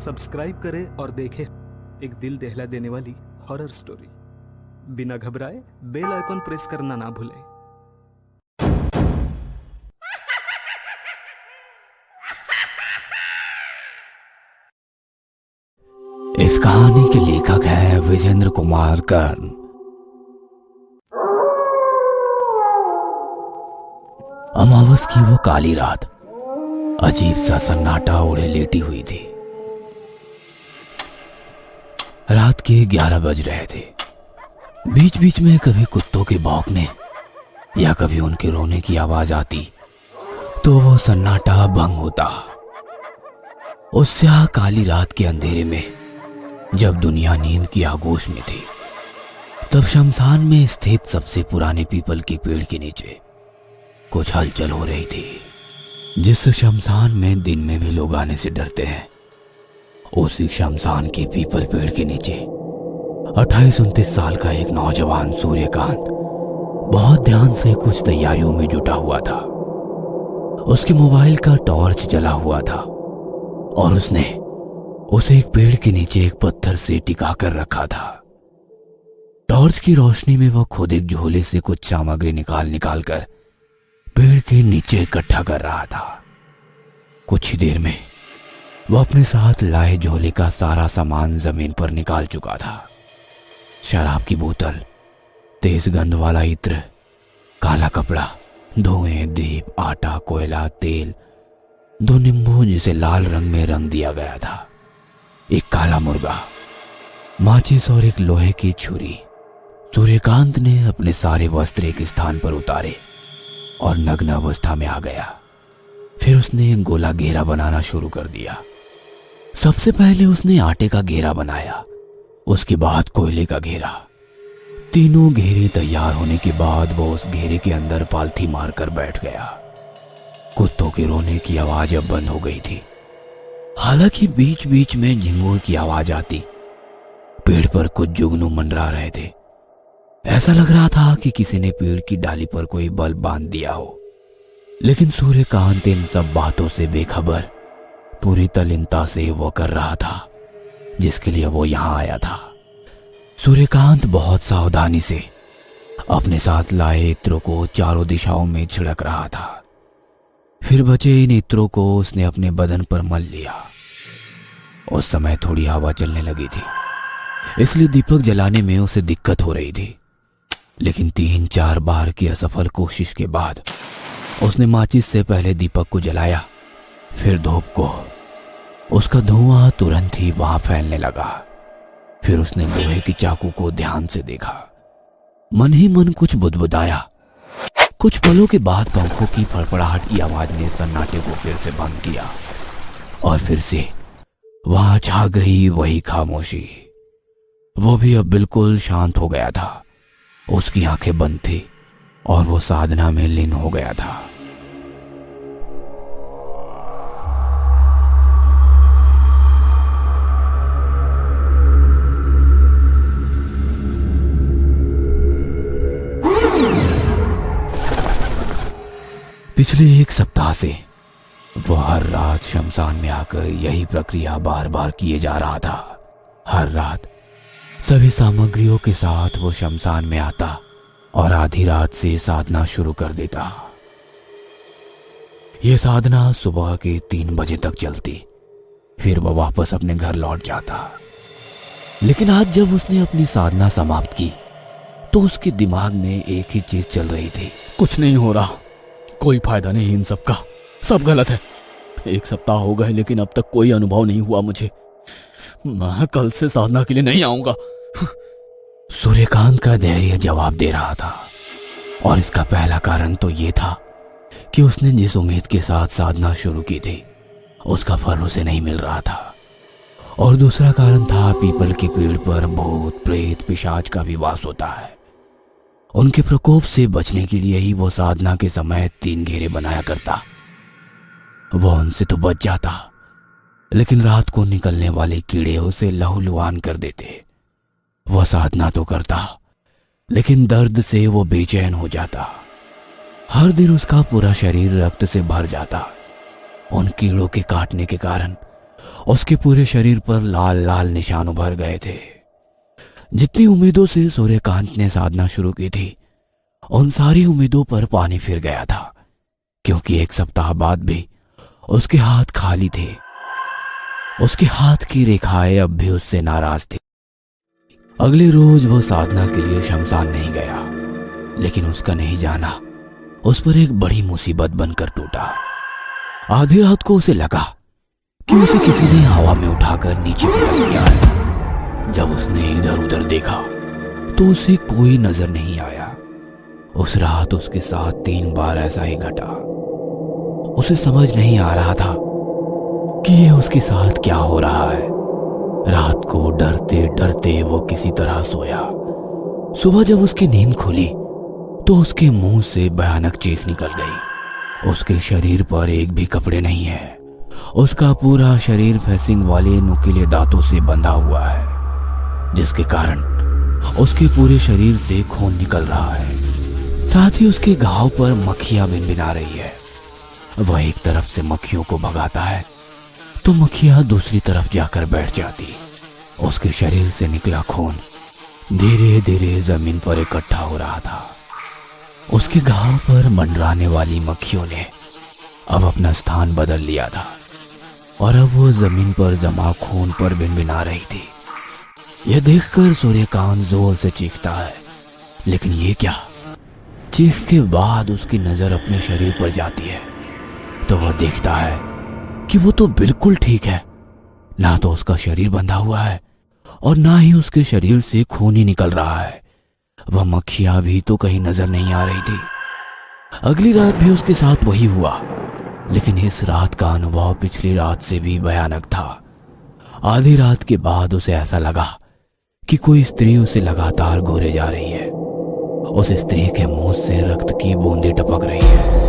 Subscribe करें और देखें एक दिल दहला देने वाली हॉरर स्टोरी। बिना घबराए बेल आइकॉन प्रेस करना ना भूलें। इस कहानी के लेखक है विजेंद्र कुमार कर्ण। अमावस की वो काली रात अजीब सा सन्नाटा ओढ़े लेटी हुई थी। रात के 11 बज रहे थे। बीच बीच में कभी कुत्तों के भौंकने या कभी उनके रोने की आवाज आती तो वो सन्नाटा भंग होता। उस स्याह काली रात के अंधेरे में जब दुनिया नींद की आगोश में थी, तब शमशान में स्थित सबसे पुराने पीपल के पेड़ के नीचे कुछ हलचल हो रही थी। जिस शमशान में दिन में भी लोग आने से डरते हैं, उसी शमशान के पीपल पेड़ के नीचे 28-29 साल का एक नौजवान सूर्यकांत बहुत ध्यान से कुछ तैयारियों में जुटा हुआ था। उसके मोबाइल का टॉर्च जला हुआ था और उसने उसे एक पेड़ के नीचे एक पत्थर से टिका कर रखा था। टॉर्च की रोशनी में वह खुद एक झोले से कुछ सामग्री निकाल कर पेड़ के नीचे इकट्ठा कर रहा था। कुछ ही देर में वह अपने साथ लाए झोले का सारा सामान जमीन पर निकाल चुका था। शराब की बोतल, तेज गंध वाला इत्र, काला कपड़ा, धुएं, दीप, आटा, कोयला, तेल, 2 नींबू जिसे लाल रंग में रंग दिया गया था, एक काला मुर्गा, माचिस और एक लोहे की छुरी। सूर्यकांत ने अपने सारे वस्त्र एक स्थान पर उतारे और नग्न अवस्था में आ गया। फिर उसने एक गोला घेरा बनाना शुरू कर दिया। सबसे पहले उसने आटे का घेरा बनाया, उसके बाद कोयले का घेरा। तीनों घेरे तैयार होने के बाद वो उस घेरे के अंदर पालथी मारकर बैठ गया। कुत्तों के रोने की आवाज अब बंद हो गई थी। हालांकि बीच बीच में झिंगुर की आवाज आती। पेड़ पर कुछ जुगनू मंडरा रहे थे। ऐसा लग रहा था कि किसी ने पेड़ की डाली पर कोई बल्ब बांध दिया हो। लेकिन सूर्यकांत इन सब बातों से बेखबर पूरी तल्लीनता से वो कर रहा था जिसके लिए वो यहां आया था। सूर्यकांत बहुत सावधानी से अपने साथ लाए इत्रों को चारों दिशाओं में छिड़क रहा था। फिर बचे इन इत्रों को उसने अपने बदन पर मल लिया। उस समय थोड़ी हवा चलने लगी थी, इसलिए दीपक जलाने में उसे दिक्कत हो रही थी। लेकिन 3-4 बार की असफल कोशिश के बाद उसने माचिस से पहले दीपक को जलाया, फिर धूप को। उसका धुआं तुरंत ही वहां फैलने लगा। फिर उसने लोहे की चाकू को ध्यान से देखा। मन ही मन कुछ बुदबुदाया। कुछ पलों के बाद पंखों की फड़फड़ाहट की आवाज ने सन्नाटे को फिर से भंग किया और फिर से वहां छा गई वही खामोशी। वो भी अब बिल्कुल शांत हो गया था। उसकी आंखें बंद थी और वो साधना में लीन हो गया था। पिछले 1 सप्ताह से वो हर रात शमशान में आकर यही प्रक्रिया बार बार किए जा रहा था। हर रात सभी सामग्रियों के साथ वो शमशान में आता और आधी रात से साधना शुरू कर देता। ये साधना सुबह के 3 बजे तक चलती। फिर वो वापस अपने घर लौट जाता। लेकिन आज जब उसने अपनी साधना समाप्त की तो उसके दिमाग में एक ही चीज चल रही थी। कुछ नहीं हो रहा, कोई फायदा नहीं इन सब का, सब गलत है। 1 सप्ताह हो गए लेकिन अब तक कोई अनुभव नहीं हुआ मुझे। मैं कल से साधना के लिए नहीं आऊंगा। सूर्यकांत का धैर्य जवाब दे रहा था और इसका पहला कारण तो ये था कि उसने जिस उम्मीद के साथ साधना शुरू की थी उसका फल उसे नहीं मिल रहा था। और दूसरा कारण था पीपल के पेड़ पर भूत, प्रेत, पिशाच का भी वास होता है। उनके प्रकोप से बचने के लिए ही वो साधना के समय 3 घेरे बनाया करता। वो उनसे तो बच जाता, लेकिन रात को निकलने वाले कीड़े उसे लहूलुहान कर देते। वह साधना तो करता, लेकिन दर्द से वो बेचैन हो जाता। हर दिन उसका पूरा शरीर रक्त से भर जाता। उन कीड़ों के काटने के कारण उसके पूरे शरीर पर लाल लाल निशान उभर गए थे। जितनी उम्मीदों से सूर्यकांत ने साधना शुरू की थी, उन सारी उम्मीदों पर पानी फिर गया था, क्योंकि 1 सप्ताह बाद भी उसके हाथ खाली थे। उसके हाथ की रेखाएं अब भी उससे नाराज थी। अगले रोज वो साधना के लिए शमशान नहीं गया, लेकिन उसका नहीं जाना उस पर एक बड़ी मुसीबत बनकर टूटा। आधी रात को उसे लगा कि उसे किसी ने हवा में उठाकर नीचे फेंक दिया है। जब उसने इधर उधर देखा तो उसे कोई नजर नहीं आया। उस रात उसके साथ 3 बार ऐसा ही घटा। उसे समझ नहीं आ रहा था कि ये उसके साथ क्या हो रहा है। रात को डरते डरते वो किसी तरह सोया। सुबह जब उसकी नींद खुली तो उसके मुंह से भयानक चीख निकल गई। उसके शरीर पर एक भी कपड़े नहीं है। उसका पूरा शरीर फेसिंग वाले नुकीले दांतों से बंधा हुआ है, जिसके कारण उसके पूरे शरीर से खून निकल रहा है। साथ ही उसके घाव पर मक्खियां भिनभिना रही है। वह एक तरफ से मक्खियों को भगाता है तो मक्खियां दूसरी तरफ जाकर बैठ जाती। उसके शरीर से निकला खून धीरे धीरे जमीन पर इकट्ठा हो रहा था। उसके घाव पर मंडराने वाली मक्खियों ने अब अपना स्थान बदल लिया था और अब वो जमीन पर जमा खून पर भिनभिना रही थी। यह देखकर सूर्यकांत जोर से चीखता है, लेकिन ये क्या? चीख के बाद उसकी नजर अपने शरीर पर जाती है तो वह देखता है कि वो तो बिल्कुल ठीक है। ना तो उसका शरीर बंधा हुआ है और ना ही उसके शरीर से खून ही निकल रहा है। वह मक्खियां भी तो कहीं नजर नहीं आ रही थी। अगली रात भी उसके साथ वही हुआ, लेकिन इस रात का अनुभव पिछली रात से भी भयानक था। आधी रात के बाद उसे ऐसा लगा कि कोई स्त्री उसे लगातार घूरे जा रही है। उस स्त्री के मुंह से रक्त की बूंदें टपक रही है।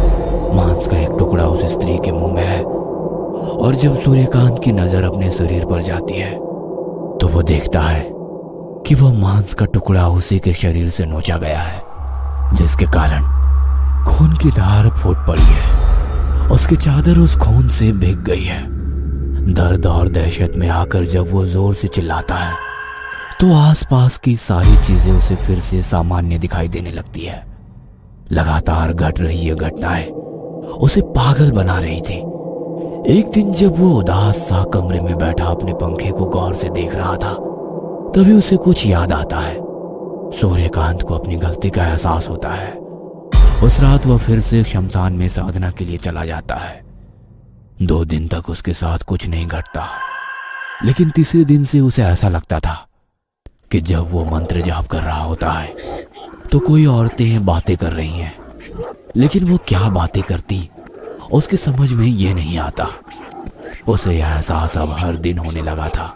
मांस का एक टुकड़ा उस स्त्री के मुंह में है और जब सूर्यकांत की नजर अपने शरीर पर जाती है तो वो देखता है कि वह मांस का टुकड़ा उसी के शरीर से नोचा गया है, जिसके कारण खून की धार फूट पड़ी है। उसकी चादर उस खून से भीग गई है। दर्द और दहशत में आकर जब वो जोर से चिल्लाता है तो आसपास की सारी चीजें उसे फिर से सामान्य दिखाई देने लगती है। लगातार घट रही ये घटनाएं उसे पागल बना रही थी। एक दिन जब वो उदास सा कमरे में बैठा अपने पंखे को गौर से देख रहा था, तभी उसे कुछ याद आता है। सूर्यकांत को अपनी गलती का एहसास होता है। उस रात वह फिर से शमशान में साधना के लिए चला जाता है। 2 दिन तक उसके साथ कुछ नहीं घटता, लेकिन तीसरे दिन से उसे ऐसा लगता था कि जब वो मंत्र जाप कर रहा होता है तो कोई औरतें बातें कर रही हैं, लेकिन वो क्या बातें करती उसके समझ में ये नहीं आता। उसे यह एहसास अब हर दिन होने लगा था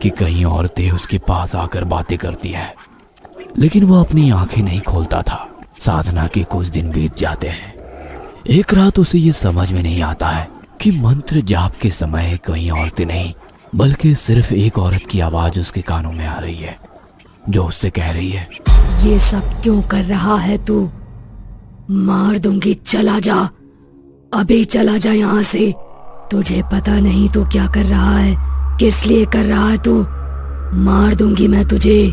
कि कई औरतें उसके पास आकर बातें करती हैं, लेकिन वो अपनी आंखें नहीं खोलता था। साधना के कुछ दिन बीत जाते हैं। एक रात उसे ये समझ में नहीं आता है कि मंत्र जाप के समय कई औरतें नहीं, बल्कि सिर्फ एक औरत की आवाज उसके कानों में आ रही है, जो उससे कह रही है, ये सब क्यों कर रहा है तू? मार दूंगी, चला जा, अभी चला जा यहाँ से। तुझे पता नहीं तू क्या कर रहा है, किस लिए कर रहा है तू? मार दूंगी मैं तुझे।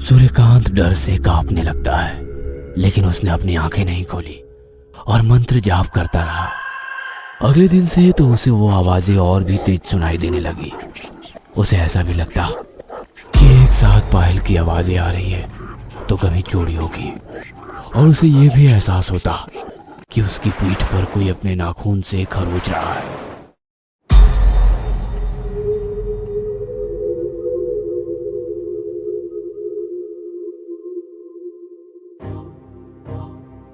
सूर्यकांत डर से कांपने लगता है, लेकिन उसने अपनी आंखें नहीं खोली और मंत्र जाप करता रहा। अगले दिन से तो उसे वो आवाजें और भी तेज सुनाई देने लगी। उसे ऐसा भी लगता कि एक साथ पायल की आवाजें आ रही है तो कभी चूड़ियों की, और उसे ये भी एहसास होता कि उसकी पीठ पर कोई अपने नाखून से खरोच रहा है।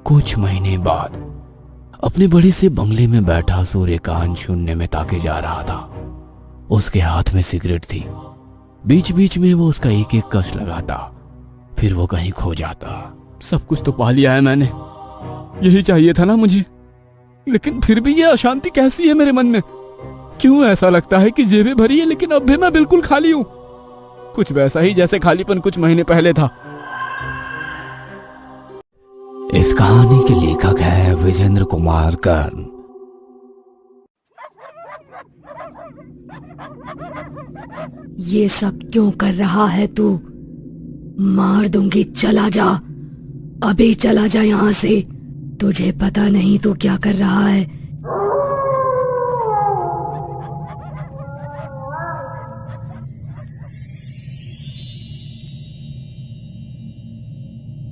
कुछ महीने बाद अपने बड़े से बंगले में बैठा सूर्यकांत शून्य में ताके जा रहा था। उसके हाथ में सिगरेट थी। बीच बीच में वो उसका एक एक कश लगाता, फिर वो कहीं खो जाता। सब कुछ तो पा लिया है मैंने, यही चाहिए था ना मुझे, लेकिन फिर भी ये अशांति कैसी है मेरे मन में? क्यों ऐसा लगता है कि जेबें भरी है लेकिन अब भी मैं बिल्कुल खाली हूं? कुछ वैसा ही जैसे खालीपन कुछ महीने पहले था। इस कहानी के लेखक है विजेंद्र कुमार कर्ण। ये सब क्यों कर रहा है तू? मार दूंगी, चला जा, अभी चला जा यहाँ से। तुझे पता नहीं तू क्या कर रहा है।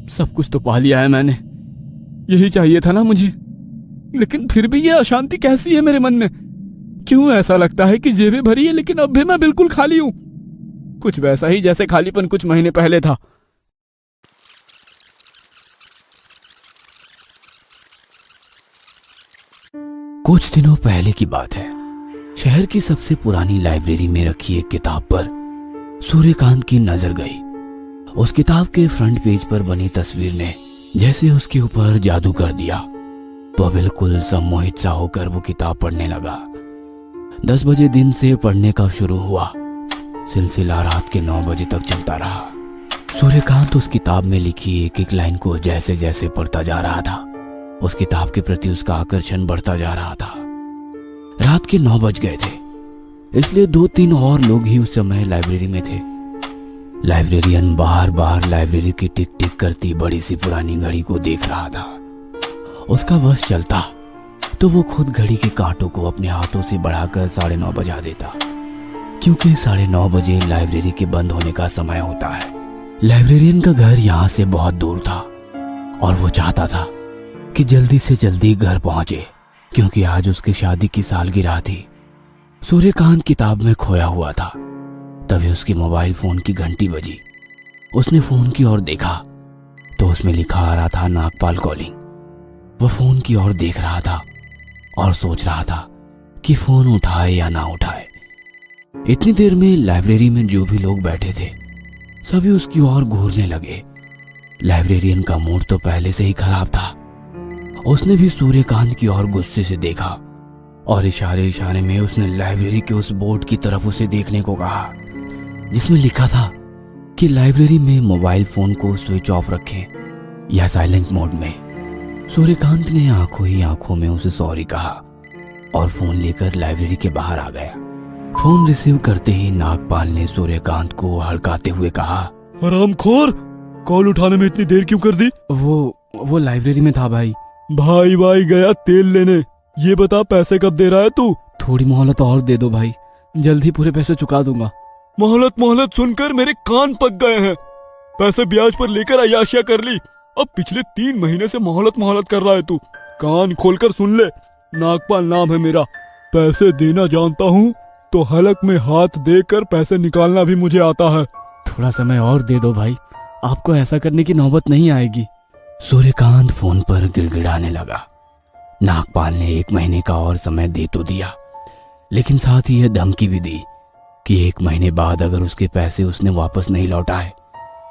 सब कुछ तो पा लिया है मैंने, यही चाहिए था ना मुझे, लेकिन फिर भी ये अशांति कैसी है मेरे मन में? क्यों ऐसा लगता है कि जेबें भरी है लेकिन अब भी मैं बिल्कुल खाली हूं? कुछ वैसा ही जैसे खालीपन कुछ महीने पहले था। कुछ दिनों पहले की बात है। शहर की सबसे पुरानी लाइब्रेरी में रखी एक किताब पर सूर्यकांत की नजर गई। उस किताब के फ्रंट पेज पर बनी तस्वीर ने जैसे उसके ऊपर जादू कर दिया। तो बिल्कुल सम्मोहित सा होकर वो किताब पढ़ने लगा। 10 बजे दिन से पढ़ने का शुरू हुआ, सिलसिला रात के 9 बजे तक चलता रहा। सूर्यकांत उस किताब में लिखी एक एक लाइन को जैसे जैसे पढ़ता जा रहा था, उस किताब के प्रति उसका आकर्षण बढ़ता जा रहा था। रात के 9 बज गए थे, इसलिए 2-3 और लोग ही उस समय लाइब्रेरी में थे। लाइब्रेरियन बार बार लाइब्रेरी की टिक टिक करती बड़ी सी पुरानी घड़ी को देख रहा था। उसका बस चलता तो वो खुद घड़ी के कांटों को अपने हाथों से बढ़ाकर 9:30 बजा देता, क्योंकि 9:30 बजे लाइब्रेरी के बंद होने का समय होता है। लाइब्रेरियन का घर यहाँ से बहुत दूर था और वो चाहता था कि जल्दी से जल्दी घर पहुंचे, क्योंकि आज उसकी शादी की सालगिरह थी। सूर्यकांत किताब में खोया हुआ था। तभी उसके मोबाइल फोन की घंटी बजी। उसने फोन की ओर देखा तो उसमें लिखा आ रहा था नागपाल कॉलिंग। वो फोन की ओर देख रहा था और सोच रहा था कि फोन उठाए या ना उठाए। इतनी देर में लाइब्रेरी में जो भी लोग बैठे थे सभी उसकी ओर घूरने लगे। लाइब्रेरियन का मूड तो पहले से ही खराब था। उसने भी सूर्यकांत की ओर गुस्से से देखा और इशारे इशारे में उसने लाइब्रेरी के उस बोर्ड की तरफ उसे देखने को कहा, जिसमें लिखा था कि लाइब्रेरी में मोबाइल फोन को स्विच ऑफ रखें या साइलेंट मोड में। सूर्यकांत ने आंखों ही आंखों में उसे सॉरी कहा और फोन लेकर लाइब्रेरी के बाहर आ गया। फोन रिसीव करते ही नागपाल ने सूर्यकांत को हड़काते हुए कहा, हरामखोर, कॉल उठाने में इतनी देर क्यों कर दी? वो लाइब्रेरी में था भाई। भाई गया तेल लेने। ये बता पैसे कब दे रहा है तू? थोड़ी मोहलत और दे दो भाई, जल्द ही पूरे पैसे चुका दूंगा। मोहलत सुनकर मेरे कान पक गए हैं। पैसे ब्याज पर लेकर अय्याशिया कर ली, अब पिछले 3 महीने से मोहलत कर रहा है तू। कान खोलकर सुन ले, नागपाल नाम है मेरा। पैसे देना जानता हूँ तो हलक में हाथ देकर पैसे निकालना भी मुझे आता है। थोड़ा समय और दे दो भाई, आपको ऐसा करने की नौबत नहीं आएगी। सूर्यकांत फोन पर गिड़गिड़ाने लगा। नागपाल ने 1 महीने का और समय दे तो दिया, लेकिन साथ ही यह धमकी भी दी कि 1 महीने बाद अगर उसके पैसे उसने वापस नहीं लौटाए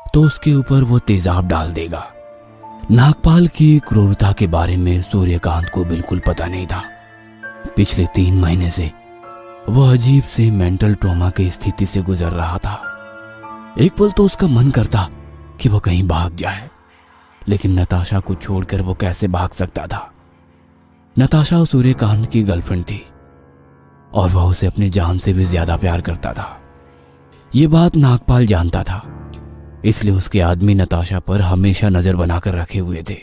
तो उसके ऊपर वो तेजाब डाल देगा। नागपाल की क्रूरता के बारे में सूर्यकांत को बिल्कुल पता नहीं था। पिछले 3 महीने से वो अजीब से मेंटल ट्रॉमा की स्थिति से गुजर रहा था। एक पल तो उसका मन करता कि वो कहीं भाग जाए, लेकिन नताशा को छोड़कर वो कैसे भाग सकता था? नताशा सूर्यकांत की गर्लफ्रेंड थी और वह उसे अपनी जान से भी ज्यादा प्यार करता था। ये बात नागपाल जानता था, इसलिए उसके आदमी नताशा पर हमेशा नजर बनाकर रखे हुए थे।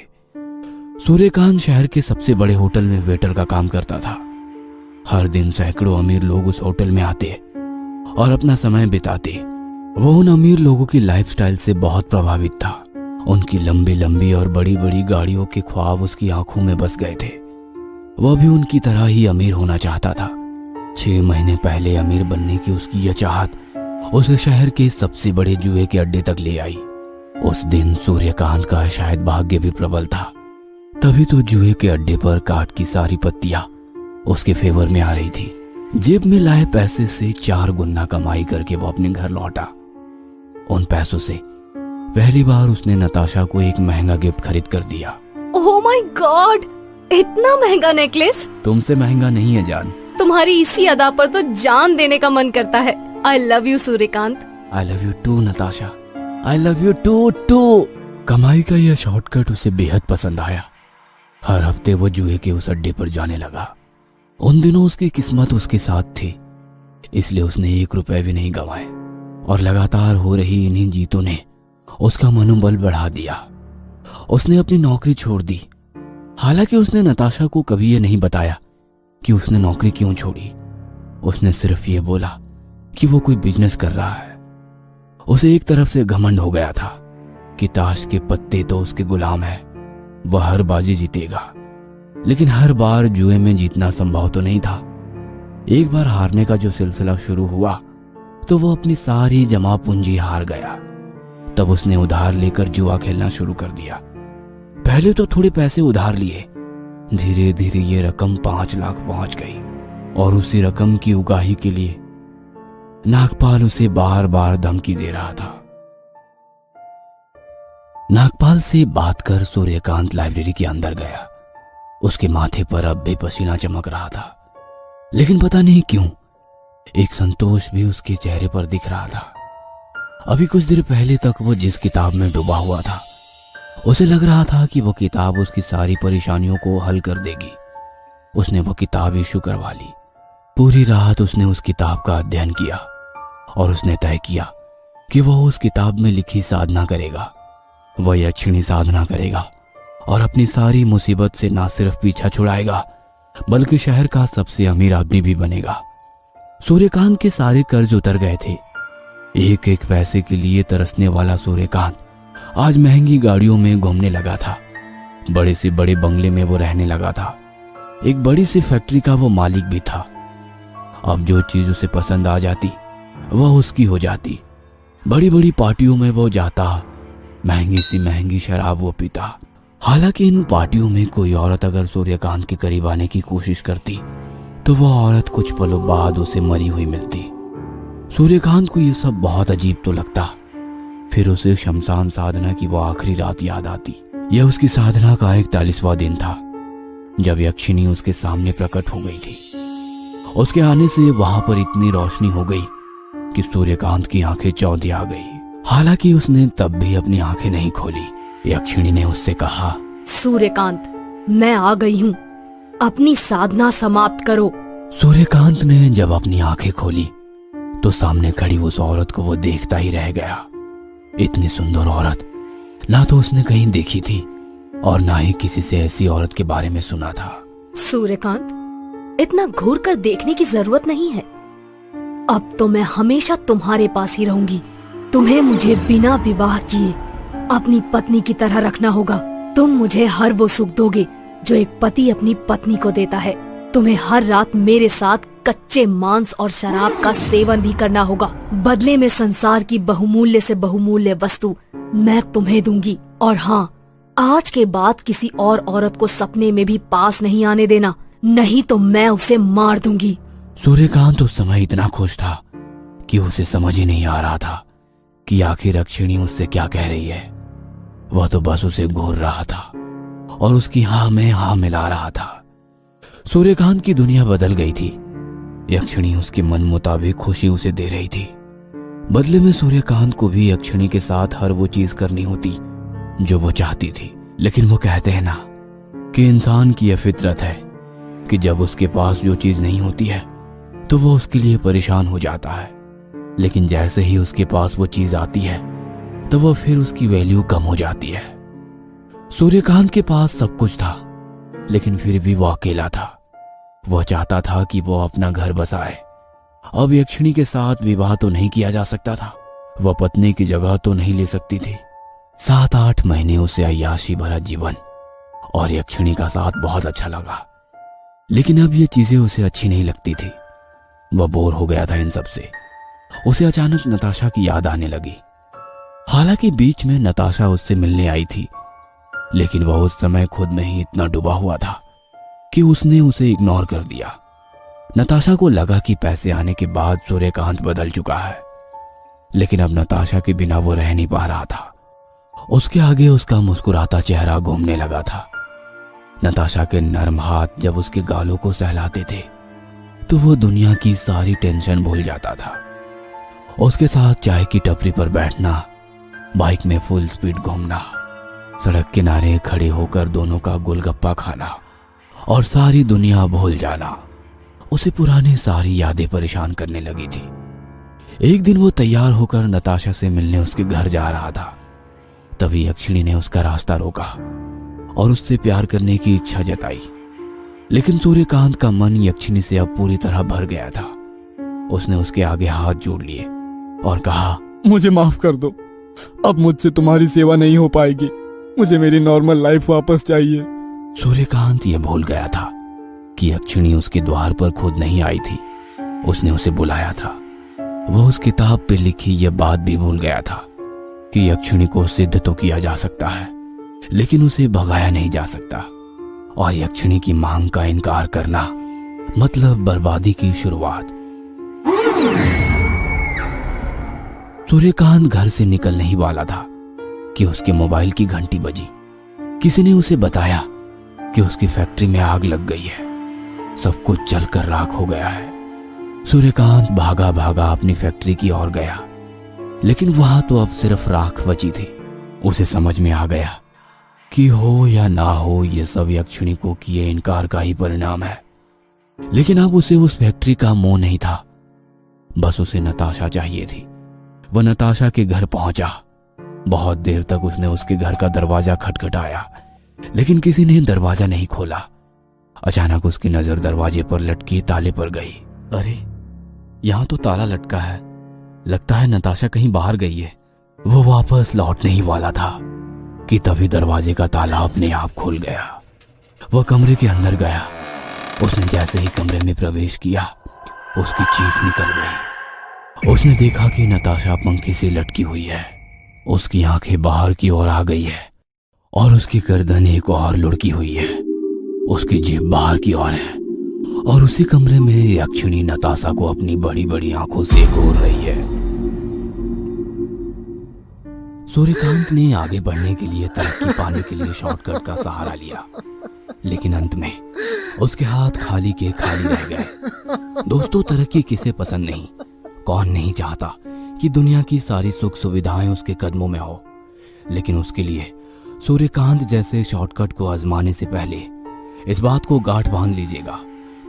सूर्यकांत शहर के सबसे बड़े होटल में वेटर का काम करता था। हर दिन सैकड़ों अमीर लोग उस होटल में आते और अपना समय बिताते। वो उन अमीर लोगों की लाइफस्टाइल से बहुत प्रभावित था। उनकी लंबी लंबी और बड़ी बड़ी गाड़ियों के ख्वाब उसकी आंखों में बस गए थे। वह भी उनकी तरह ही अमीर होना चाहता था। 6 महीने पहले अमीर बनने की उसकी यह चाहत उसे शहर के सबसे बड़े जुए के अड्डे तक ले आई। उस दिन सूर्यकांत का शायद भाग्य भी प्रबल था। तभी तो जुए के अड्डे पर काट की सारी पत्तियां उसके फेवर में आ रही थी। जेब में लाए पैसे से 4 गुना कमाई करके वो अपने घर लौटा। उन पैसों से पहली बार उसने नताशा को एक महंगा गिफ्ट खरीद कर दिया। ओह माय गॉड, इतना महंगा नेकलेस! तुमसे महंगा नहीं है जान। तुम्हारी इसी अदा पर तो जान देने का मन करता है। I love you Suryakant. I love you too Natasha. I love you too. कमाई का यह शॉर्टकट उसे बेहद पसंद आया। हर हफ्ते वो जुए के उस अड्डे पर जाने लगा। उन दिनों उसकी किस्मत उसके साथ थी। इसलिए उसने 1 रुपए भी नहीं गंवाए और लगातार हो रही इन्हीं जीतों ने उसका मनोबल बढ़ा दिया। उसने अपनी नौकरी छोड़ दी। हालांकि उसने नताशा को कभी ये नहीं बताया कि उसने नौकरी क्यों छोड़ी। उसने सिर्फ ये बोला कि वो कोई बिजनेस कर रहा है। उसे एक तरफ से घमंड हो गया था कि ताश के पत्ते तो उसके गुलाम है, वह हर बाजी जीतेगा। लेकिन हर बार जुए में जीतना संभव तो नहीं था। एक बार हारने का जो सिलसिला शुरू हुआ तो वो अपनी सारी जमा पूंजी हार गया। तब उसने उधार लेकर जुआ खेलना शुरू कर दिया। पहले तो थोड़े पैसे उधार लिए, धीरे धीरे ये रकम 5 लाख पहुंच गई और उसी रकम की उगाही के लिए नागपाल उसे बार बार धमकी दे रहा था। नागपाल से बात कर सूर्यकांत लाइब्रेरी के अंदर गया। उसके माथे पर अब भी पसीना चमक रहा था, लेकिन पता नहीं क्यों एक संतोष भी उसके चेहरे पर दिख रहा था। अभी कुछ देर पहले तक वो जिस किताब में डूबा हुआ था, उसे लग रहा था कि वो किताब उसकी सारी परेशानियों को हल कर देगी। उसने वो किताब इशू करवा ली। पूरी रात उसने उस किताब का अध्ययन किया और उसने तय किया कि वह उस किताब में लिखी साधना करेगा। वह यक्षिणी साधना करेगा और अपनी सारी मुसीबत से ना सिर्फ पीछा छुड़ाएगा बल्कि शहर का सबसे अमीर आदमी भी बनेगा। सूर्यकांत के सारे कर्ज उतर गए थे। एक एक पैसे के लिए तरसने वाला सूर्यकांत आज महंगी गाड़ियों में घूमने लगा था। बड़े से बड़े बंगले में वो रहने लगा था। एक बड़ी सी फैक्ट्री का वो मालिक भी था। अब जो चीज उसे पसंद आ जाती वह उसकी हो जाती। बड़ी बड़ी पार्टियों में वो जाता, महंगी सी महंगी शराब वो पीता। हालांकि इन पार्टियों में कोई औरत अगर सूर्यकांत के करीब आने की कोशिश करती तो वह औरत कुछ पलों बाद उसे मरी हुई मिलती। सूर्यकांत को यह सब बहुत अजीब तो लगता। फिर उसे शमशान साधना की वो आखिरी रात याद आती। यह उसकी साधना का 41वां दिन था जब यक्षिणी उसके सामने प्रकट हो गई थी। उसके आने से वहां पर इतनी रोशनी हो गई कि सूर्यकांत की आंखें चौंधी आ गई। हालांकि उसने तब भी अपनी आंखें नहीं खोली। यक्षिणी ने उससे कहा, सूर्यकांत, मैं आ गई हूँ, अपनी साधना समाप्त करो। सूर्यकांत ने जब अपनी आंखें खोली तो सामने खड़ी उस औरत को वो देखता ही रह गया। इतनी सुंदर औरत ना तो उसने कहीं देखी थी और ना ही किसी से ऐसी औरत के बारे में सुना था। सूर्यकांत, इतना घूर कर देखने की जरूरत नहीं है। अब तो मैं हमेशा तुम्हारे पास ही रहूंगी। तुम्हें मुझे बिना विवाह किए अपनी पत्नी की तरह रखना होगा। तुम मुझे हर वो सुख दोगे जो एक पति अपनी पत्नी को देता है। तुम्हें हर रात मेरे साथ कच्चे मांस और शराब का सेवन भी करना होगा। बदले में संसार की बहुमूल्य से बहुमूल्य वस्तु मैं तुम्हें दूंगी। और हाँ, आज के बाद किसी और औरत को सपने में भी पास नहीं आने देना, नहीं तो मैं उसे मार दूंगी। सूर्यकांत उस समय इतना खुश था कि उसे समझ ही नहीं आ रहा था कि आखिर यक्षिणी उससे क्या कह रही है। वह तो बस उसे घूर रहा था और उसकी हाँ में हाँ मिला रहा था। सूर्यकांत की दुनिया बदल गई थी। यक्षिणी उसके मन मुताबिक खुशी उसे दे रही थी। बदले में सूर्यकांत को भी यक्षिणी के साथ हर वो चीज करनी होती जो वो चाहती थी। लेकिन वो कहते हैं ना कि इंसान की यह फितरत है कि जब उसके पास जो चीज नहीं होती है तो वो उसके लिए परेशान हो जाता है। लेकिन जैसे ही उसके पास वो चीज आती है तो वो फिर उसकी वैल्यू कम हो जाती है। सूर्यकांत के पास सब कुछ था, लेकिन फिर भी वो अकेला था। वह चाहता था कि वो अपना घर बसाए। अब यक्षिणी के साथ विवाह तो नहीं किया जा सकता था। वह पत्नी की जगह तो नहीं ले सकती थी। 7-8 महीने उसे अय्याशी भरा जीवन और यक्षिणी का साथ बहुत अच्छा लगा। लेकिन अब ये चीजें उसे अच्छी नहीं लगती थी। वह बोर हो गया था इन सब से। उसे अचानक नताशा की याद आने लगी। हालांकि बीच में नताशा उससे मिलने आई थी, लेकिन वह उस समय खुद में ही इतना डूबा हुआ था कि उसने उसे इग्नोर कर दिया। नताशा को लगा कि पैसे आने के बाद सूर्यकांत बदल चुका है, लेकिन अब नताशा के बिना वो रह नहीं पा रहा था। उसके आगे उसका मुस्कुराता चेहरा घूमने लगा था। नताशा के नरम हाथ जब उसके गालों को सहलाते थे तो वो दुनिया की सारी टेंशन भूल जाता था। उसके साथ चाय की टपरी पर बैठना, बाइक में फुल स्पीड घूमना, सड़क किनारे खड़े होकर दोनों का गोलगप्पा खाना और सारी दुनिया भूल जाना, उसे पुरानी सारी यादें परेशान करने लगी थी। एक दिन वो तैयार होकर नताशा से मिलने उसके घर जा रहा था। तभी यक्षिणी ने उसका रास्ता रोका और उससे प्यार करने की इच्छा जताई। लेकिन सूर्यकांत का मन यक्षिणी से अब पूरी तरह भर गया था। उसने उसके आगे हाथ जोड़ लिए और कहा, मुझे माफ कर दो, अब मुझसे तुम्हारी सेवा नहीं हो पाएगी। मुझे मेरी नॉर्मल लाइफ वापस चाहिए। सूर्यकांत ये भूल गया था कि यक्षिणी उसके द्वार पर खुद नहीं आई थी, उसने उसे बुलाया था। वो उस किताब पे लिखी यह बात भी भूल गया था कि यक्षिणी को सिद्ध तो किया जा सकता है, लेकिन उसे भगाया नहीं जा सकता। और यक्षिणी की मांग का इनकार करना मतलब बर्बादी की शुरुआत। सूर्यकांत घर से निकलने ही वाला था कि उसके मोबाइल की घंटी बजी। किसी ने उसे बताया कि उसकी फैक्ट्री में आग लग गई है, सब कुछ जलकर राख हो गया है। सूर्यकांत भागा भागा अपनी फैक्ट्री की ओर गया, लेकिन वहां तो अब सिर्फ राख बची थी। उसे समझ में आ गया कि हो या ना हो, ये सब यक्षिणी को किए इनकार का ही परिणाम है। लेकिन अब उसे उस फैक्ट्री का मोह नहीं था, बस उसे नताशा चाहिए थी। वह नताशा के घर पहुंचा। बहुत देर तक उसने उसके घर का दरवाजा खटखटाया, लेकिन किसी ने दरवाजा नहीं खोला। अचानक उसकी नजर दरवाजे पर लटके ताले पर गई। अरे, यहां तो ताला लटका है, लगता है नताशा कहीं बाहर गई है। वो वापस लौटने ही वाला था कि तभी दरवाजे का ताला अपने आप खुल गया। वह कमरे के अंदर गया। उसने जैसे ही कमरे में प्रवेश किया, उसकी चीख निकल गई। उसने देखा कि नताशा पंखे से लटकी हुई है। उसकी आंखें बाहर की ओर आ गई है और उसकी गर्दन एक और लुढ़की हुई है। उसकी जीभ बाहर की ओर है और उसी कमरे में यक्षिणी नताशा को अपनी बड़ी बड़ी आंखों से घूर रही है। सूर्यकांत ने आगे बढ़ने के लिए, तरक्की पाने के लिए शॉर्टकट का सहारा लिया, लेकिन अंत में उसके हाथ खाली के खाली रह गए। दोस्तों, तरक्की किसे पसंद नहीं? कौन नहीं चाहता कि दुनिया की सारी सुख सुविधाएं उसके कदमों में हो? लेकिन उसके लिए सूर्यकांत जैसे शॉर्टकट को आजमाने से पहले इस बात को गांठ बांध लीजिएगा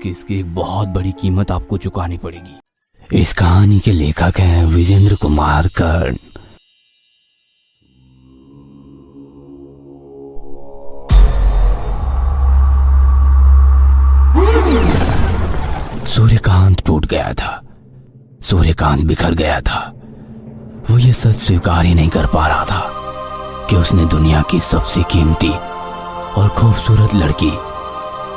कि इसकी एक बहुत बड़ी कीमत आपको चुकानी पड़ेगी। इस कहानी के लेखक हैं विजेंद्र कुमार कर्ण। सूर्यकांत टूट गया था, सूर्यकांत बिखर गया था। वो ये सच स्वीकार ही नहीं कर पा रहा था कि उसने दुनिया की सबसे कीमती और खूबसूरत लड़की,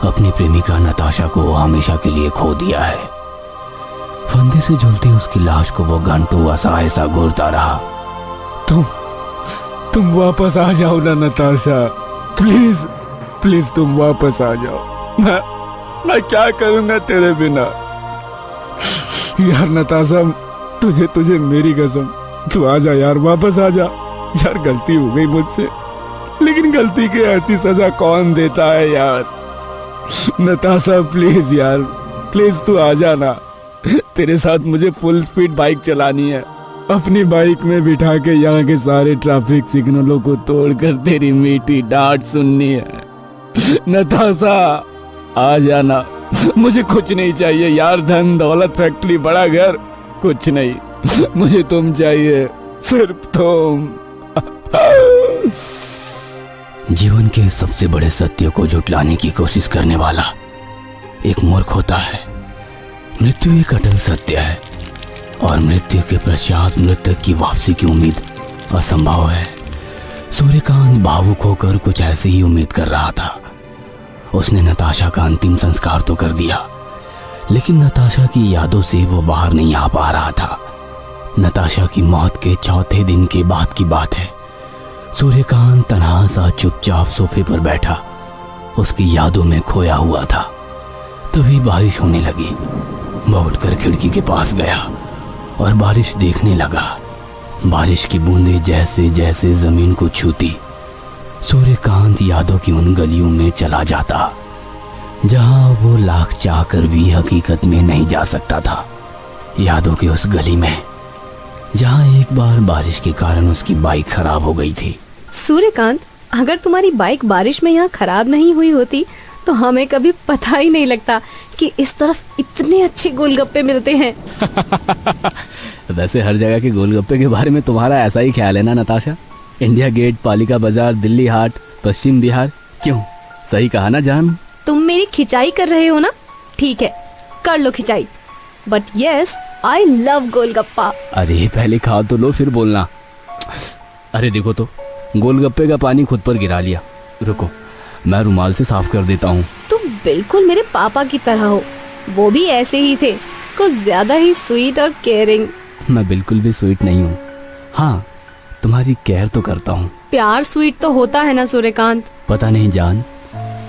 अपनी प्रेमिका नताशा को हमेशा के लिए खो दिया है। फंदे से झूलती उसकी लाश को वो घंटों असहाय सा घूरता रहा। तुम वापस आ जाओ ना नताशा, प्लीज प्लीज तुम वापस आ जाओ। मैं क्या करूंगा तेरे बिना? यार नताशा, तुझे मेरी कसम, तू आ जा यार, वापस आ जा। यार गलती हो गई मुझसे, लेकिन गलती की ऐसी सजा कौन देता है यार? नताशा प्लीज यार, प्लीज तू आ जाना। तेरे साथ मुझे फुल स्पीड बाइक चलानी है, अपनी बाइक में बिठा के यहाँ के सारे ट्रैफिक सिग्नलों को तोड़कर तेरी मीठी डांट सुननी है। नताशा आ जाना, मुझे कुछ नहीं चाहिए यार, धन दौलत फैक्ट्री बड़ा घर कुछ नहीं, मुझे तुम चाहिए, सिर्फ तुम। जीवन के सबसे बड़े सत्य को झुटलाने की कोशिश करने वाला एक मूर्ख होता है। मृत्यु एक अटल सत्य है और मृत्यु के पश्चात मृतक की वापसी की उम्मीद असंभव है। सूर्यकांत भावुक होकर कुछ ऐसी ही उम्मीद कर रहा था। उसने नताशा का अंतिम संस्कार तो कर दिया, लेकिन नताशा की यादों से वो बाहर नहीं आ पा रहा था। नताशा की मौत के चौथे दिन के बाद की बात है। सूर्यकांत तन्हा सा चुपचाप सोफे पर बैठा उसकी यादों में खोया हुआ था। तभी बारिश होने लगी। वह उठकर खिड़की के पास गया और बारिश देखने लगा। बारिश की बूंदें जैसे जैसे जमीन को छूती, सूर्यकांत यादों की उन गलियों में चला जाता जहां वो लाख चाहकर भी हकीकत में नहीं जा सकता था। यादों की उस गली में जहां एक बार बारिश के कारण उसकी बाइक खराब हो गई थी। सूर्यकांत, अगर तुम्हारी बाइक बारिश में यहाँ खराब नहीं हुई होती तो हमें कभी पता ही नहीं लगता कि इस तरफ इतने अच्छे गोलगप्पे मिलते हैं। वैसे हर जगह के गोलगप्पे के बारे में तुम्हारा ऐसा ही ख्याल है ना नताशा? इंडिया गेट, पालिका बाजार, दिल्ली हाट, पश्चिम बिहार, क्यों सही कहा ना जान? तुम मेरी खिंचाई कर रहे हो ना? ठीक है, कर लो खिंचाई, but yes I love golgappa. अरे पहले खा तो लो फिर बोलना। अरे देखो तो, गोलगप्पे का पानी खुद पर गिरा लिया। रुको, मैं रुमाल से साफ कर देता हूँ। तुम बिल्कुल मेरे पापा की तरह हो, वो भी ऐसे ही थे, कुछ ज्यादा ही स्वीट और केयरिंग। मैं बिल्कुल भी स्वीट नहीं हूँ। हाँ, तुम्हारी केयर तो करता हूँ। प्यार स्वीट तो होता है ना सूर्यकांत? पता नहीं जान,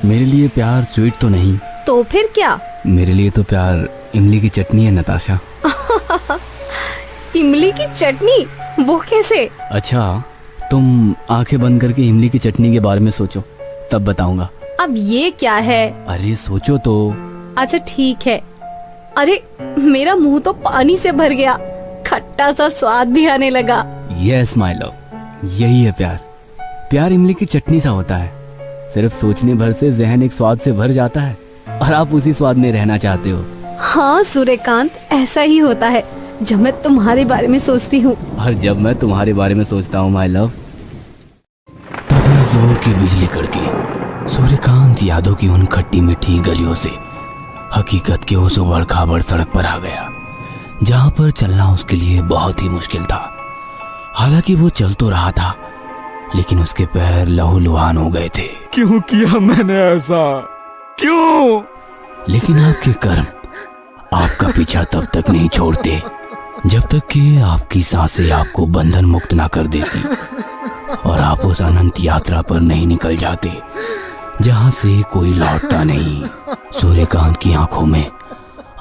मेरे लिए प्यार स्वीट तो नहीं। तो फिर क्या? मेरे लिए तो प्यार इमली की चटनी है नताशा। इमली की चटनी? वो कैसे? अच्छा, तुम आंखें बंद करके इमली की चटनी के बारे में सोचो, तब बताऊंगा। अब ये क्या है? अरे सोचो तो। अच्छा ठीक है। अरे मेरा मुंह तो पानी से भर गया, खट्टा सा स्वाद भी आने लगा। यस माय लव, यही है प्यार। प्यार इमली की चटनी सा होता है, सिर्फ सोचने भर से जहन एक स्वाद से भर जाता है और आप उसी स्वाद में रहना चाहते हो। हाँ सूर्यकांत, ऐसा ही होता है जब मैं तुम्हारे बारे में सोचती हूँ। और जब मैं तुम्हारे बारे में सोचता हूँ माय लव। तभी जोर की बिजली कड़की सूर्यकांत यादों की उन खट्टी मीठी गलियों से हकीकत के उस उबड़ खाबड़ सड़क पर आ गया, जहाँ पर चलना उसके लिए बहुत ही मुश्किल था। हालांकि वो चल तो रहा था, लेकिन उसके पैर लहूलुहान हो गए थे। क्यों किया मैंने ऐसा? क्यों? लेकिन आपके कर्म आपका पीछा तब तक नहीं छोड़ते जब तक कि आपकी सांसें आपको बंधन मुक्त ना कर देती और आप उस अनंत यात्रा पर नहीं निकल जाते जहां से कोई लौटता नहीं। सूर्यकांत की आंखों में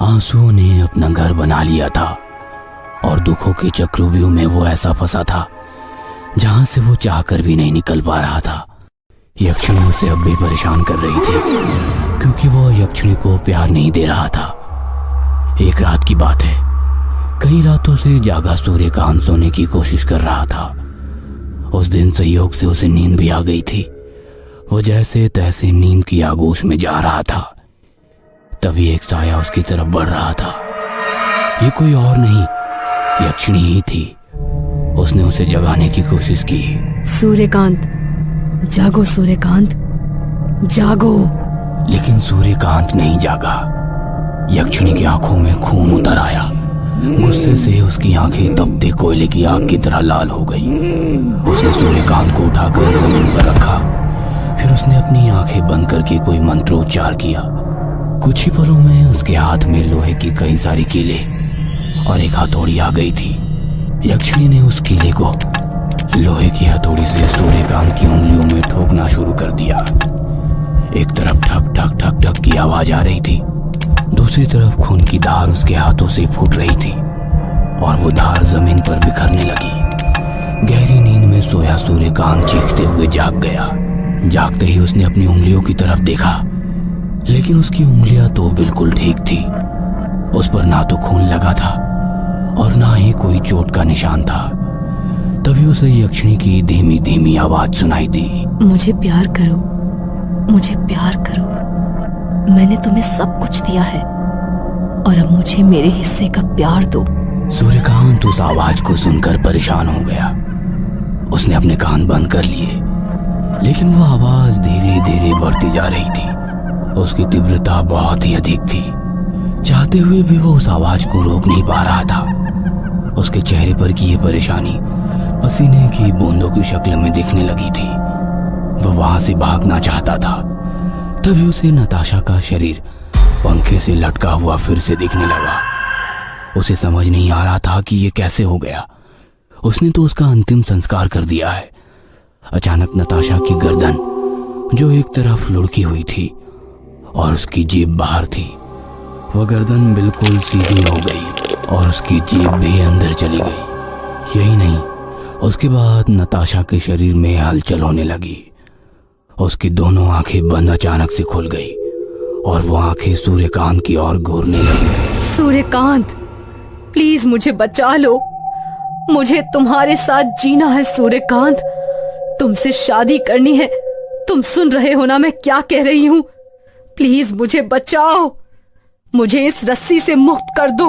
आंसुओं ने अपना घर बना लिया था और दुखों के चक्रव्यूह में वो ऐसा फंसा था जहां से वो चाहकर भी नहीं निकल पा रहा था। यक्षिणी उसे अब भी परेशान कर रही थी, क्योंकि वो यक्षिणी को प्यार नहीं दे रहा था। एक रात की बात है, कई रातों से जागा सूर्यकांत सोने की कोशिश कर रहा था। उस दिन संयोग से उसे नींद भी आ गई थी। वो जैसे तैसे नींद की आगोश में जा रहा था, तभी एक साया उसकी तरफ बढ़ रहा था। ये कोई और नहीं, यक्षिणी ही थी। उसने उसे जगाने की कोशिश की। सूर्यकांत, जागो सूर्यकांत, जागो। लेकिन सूर्यकांत नहीं जागा। यक्षिणी की आंखों में खून उतर आया। गुस्से से उसकी आंखें तपते कोयले की आग की तरह लाल हो गई। उसने सूर्यकांत को उठाकर जमीन पर रखा। फिर उसने अपनी आंखें बंद करके कोई मंत्रोच्चार किया। कुछ ही पलों में उसके हाथ में लोहे की कई सारी कीले और एक हथौड़ी आ गई थी। यक्षिणी ने उस कीले को लोहे की हथौड़ी से सूर्यकांत की उंगलियों में ठोकना शुरू कर दिया। एक तरफ ठक ठक ठक ठक की आवाज आ रही थी, दूसरी तरफ खून की धार उसके हाथों से फूट रही थी और वो धार जमीन पर बिखरने लगी। गहरी नींद में सोया सूर्यकांत चीखते हुए जाग गया। जागते ही उसने अपनी उंगलियों की तरफ देखा, लेकिन उसकी उंगलियां तो बिल्कुल ठीक थी। उस पर ना तो खून लगा था और ना ही कोई चोट का निशान था। तभी उसे यक्षिणी की धीमी धीमी आवाज सुनाई दी। मुझे प्यार करो, मुझे प्यार करो। मैंने तुम्हें सब कुछ दिया है और अब मुझे मेरे हिस्से का प्यार दो। सूर्यकांत उस आवाज को सुनकर परेशान हो गया। उसने अपने कान बंद कर लिए, लेकिन वो आवाज धीरे धीरे बढ़ती जा रही थी। उसकी तीव्रता बहुत ही अधिक थी। चाहते हुए भी वो उस आवाज को रोक नहीं पा रहा था। उसके चेहरे पर की ये परेशानी पसीने की बूंदों की शक्ल में दिखने लगी थी। वो वहां से भागना चाहता था। तभी उसे नताशा का शरीर पंखे से लटका हुआ फिर से दिखने लगा। उसे समझ नहीं आ रहा था कि ये कैसे हो गया। उसने तो उसका अंतिम संस्कार कर दिया है। अचानक नताशा की गर्दन, जो एक तरफ लुढ़की हुई थी और उसकी जीभ बाहर थी, वह गर्दन बिल्कुल सीधी हो गई और उसकी जीभ भी अंदर चली गई। यही नहीं, उसके बाद नताशा के शरीर में हलचल होने लगी। उसकी दोनों आंखें बंद अचानक से खुल गई और वो आंखें सूर्यकांत की ओर घूरने लगी। सूर्यकांत, प्लीज मुझे बचा लो। मुझे तुम्हारे साथ जीना है सूर्यकांत। तुमसे शादी करनी है। तुम सुन रहे हो ना मैं क्या कह रही हूँ? प्लीज मुझे बचाओ। मुझे इस रस्सी से मुक्त कर दो।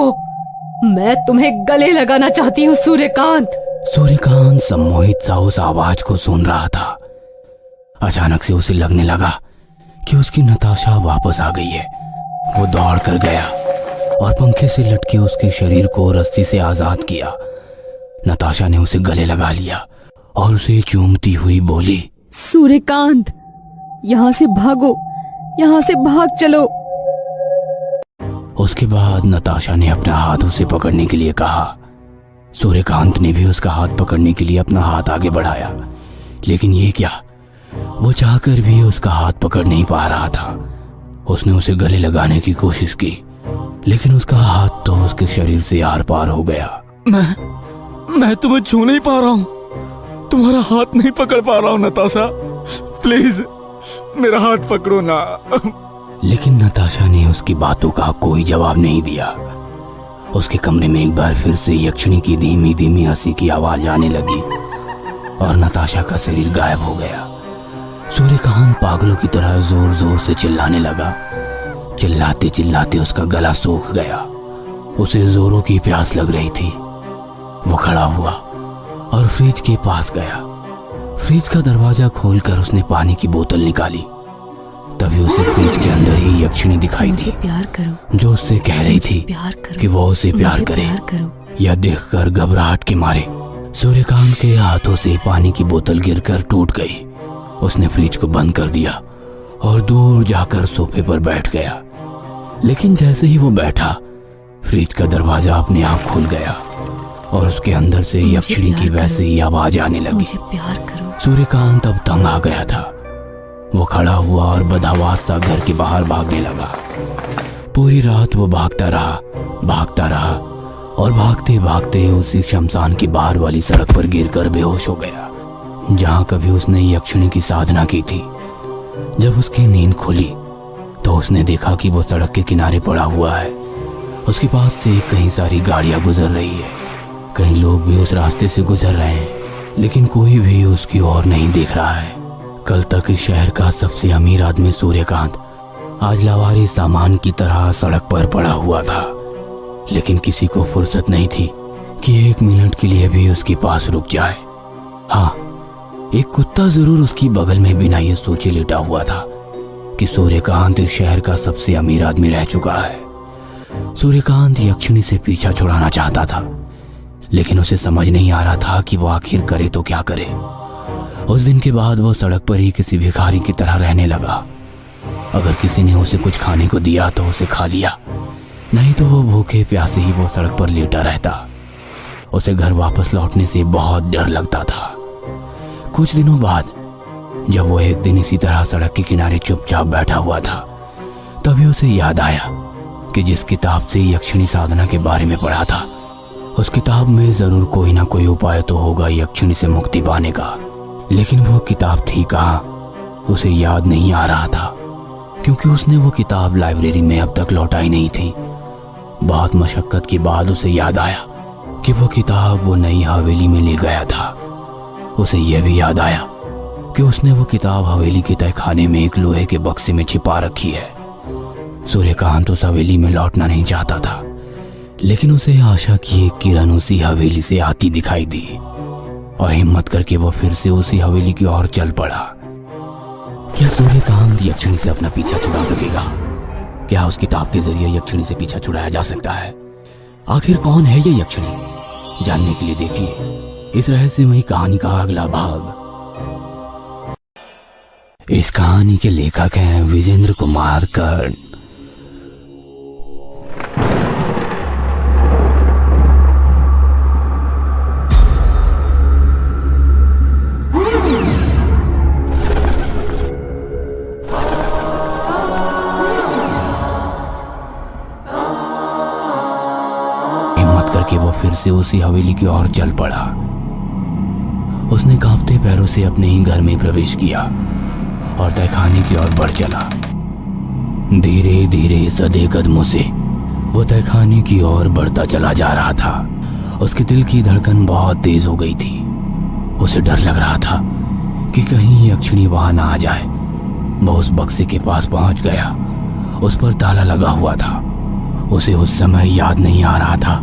मैं तुम्हें गले लगाना चाहती हूँ सूर्यकांत। सूर्यकांत सम्मोहित सा उस आवाज को सुन रहा था। अचानक से उसे लगने लगा कि उसकी नताशा वापस आ गई है। वो दौड़ कर गया और पंखे से लटके उसके शरीर को रस्सी से आजाद किया। नताशा ने उसे गले लगा लिया और उसे चूमती हुई बोली, सूर्यकांत, यहाँ से भागो, यहाँ से भाग चलो। उसके बाद नताशा ने अपना हाथ उसे पकड़ने के लिए कहा। सूर्यकांत ने भी उसका हाथ पकड़ने के लिए अपना हाथ आगे बढ़ाया, लेकिन ये क्या, वो चाहकर भी उसका हाथ पकड़ नहीं पा रहा था। उसने उसे गले लगाने की कोशिश की, लेकिन उसका हाथ तो उसके शरीर से आर पार हो गया। मैं तुम्हें छू नहीं पा रहा हूँ, तुम्हारा हाथ नहीं पकड़ पा रहा हूँ नताशा, प्लीज मेरा हाथ पकड़ो ना। लेकिन नताशा ने उसकी बातों का कोई जवाब नहीं दिया। उसके कमरे में एक बार फिर से यक्षिणी की धीमी धीमी हंसी की आवाज आने लगी और नताशा का शरीर गायब हो गया। सूर्यकांत पागलों की तरह जोर जोर से चिल्लाने लगा। चिल्लाते चिल्लाते उसका गला सूख गया। उसे जोरों की प्यास लग रही थी। वो खड़ा हुआ और फ्रिज के पास गया। फ्रिज का दरवाजा खोलकर उसने पानी की बोतल निकाली। तभी उसे फ्रिज के अंदर ही यक्षिणी दिखाई मुझे दी, प्यार करो, जो उससे कह रही थी प्यार करो, कि वो उसे प्यार मुझे करे। प्यार करो। यह देखकर घबराहट के मारे सूर्यकांत के हाथों से पानी की बोतल गिरकर टूट गई। उसने फ्रिज को बंद कर दिया और दूर जाकर सोफे पर बैठ गया। लेकिन जैसे ही वो बैठा, फ्रिज का दरवाजा अपने आप खुल गया और उसके अंदर से मुझे यक्षिणी की प्यार वैसे करो। ही आवाज आने लगी। मुझे प्यार करो। सूर्यकांत अब तंग आ गया था। वो खड़ा हुआ और बदहवास सा घर के बाहर भागने लगा। पूरी रात वो भागता रहा और भागते भागते उसी शमशान के बाहर वाली सड़क पर गिरकर बेहोश हो गया, जहां कभी उसने यक्षिणी की साधना की थी। जब उसकी नींद खुली तो उसने देखा कि वो सड़क के किनारे पड़ा हुआ है। उसके पास से कई सारी गाड़ियां गुजर रही है। कई लोग भी उस रास्ते से गुजर रहे हैं, लेकिन कोई भी उसकी ओर नहीं देख रहा है। कल तक इस शहर का सबसे अमीर आदमी सूर्यकांत आज लावारिस सामान की तरह सड़क पर पड़ा हुआ था। लेकिन किसी को फुर्सत नहीं थी कि एक मिनट के लिए भी उसके पास रुक जाए। हाँ, एक कुत्ता जरूर उसकी बगल में बिना ये सोचे लेटा हुआ था कि सूर्यकांत इस शहर का सबसे अमीर आदमी रह चुका है। सूर्यकांत यक्षिणी से पीछा छुड़ाना चाहता था, लेकिन उसे समझ नहीं आ रहा था कि वो आखिर करे तो क्या करे। उस दिन के बाद वो सड़क पर ही किसी भिखारी की तरह रहने लगा। अगर किसी ने उसे कुछ खाने को दिया तो उसे खा लिया, नहीं तो वो भूखे प्यासे ही वो सड़क पर लेटा रहता। उसे घर वापस लौटने से बहुत डर लगता था। कुछ दिनों बाद जब वो एक दिन इसी तरह सड़क के किनारे चुपचाप बैठा हुआ था, तभी उसे याद आया कि जिस किताब से यक्षिणी साधना के बारे में पढ़ा था, उस किताब में जरूर कोई ना कोई उपाय तो होगा यक्षिणी से मुक्ति पाने का। लेकिन वो किताब थी कहाँ, उसे याद नहीं आ रहा था, क्योंकि उसने वो किताब लाइब्रेरी में अब तक लौटाई नहीं थी। बहुत मशक्कत के बाद उसे याद आया कि वो किताब वो नई हवेली में ले गया था। उसे यह भी याद आया कि उसने वो किताब हवेली के तहखाने में एक लोहे के बक्से में छिपा रखी है। सूर्यकांत उस हवेली में लौटना नहीं चाहता था, लेकिन उसे आशा की एक किरण उसी हवेली से आती दिखाई दी और हिम्मत करके वो फिर से उसी हवेली की ओर चल पड़ा। क्या सूर्यकांत यक्षिणी से अपना पीछा छुड़ा सकेगा? क्या उस किताब के जरिए यक्षिणी से पीछा छुड़ाया जा सकता है? आखिर कौन है ये यक्षिणी? जानने के लिए देखिए इस रहस्यमयी कहानी का अगला भाग। इस कहानी के लेखक हैं विजेंद्र कुमार कर्ण। हिम्मत करके वो फिर से उसी हवेली की ओर चल पड़ा। उसने कांपते पैरों से अपने ही घर में प्रवेश किया और तहखाने की ओर बढ़ चला। धीरे धीरे सधे कदमों से वो तहखाने की ओर बढ़ता चला जा रहा था। उसके दिल की धड़कन बहुत तेज हो गई थी। उसे डर लग रहा था कि कहीं यक्षिणी वहां ना आ जाए। वो उस बक्से के पास पहुंच गया। उस पर ताला लगा हुआ था उसे उस समय याद नहीं आ रहा था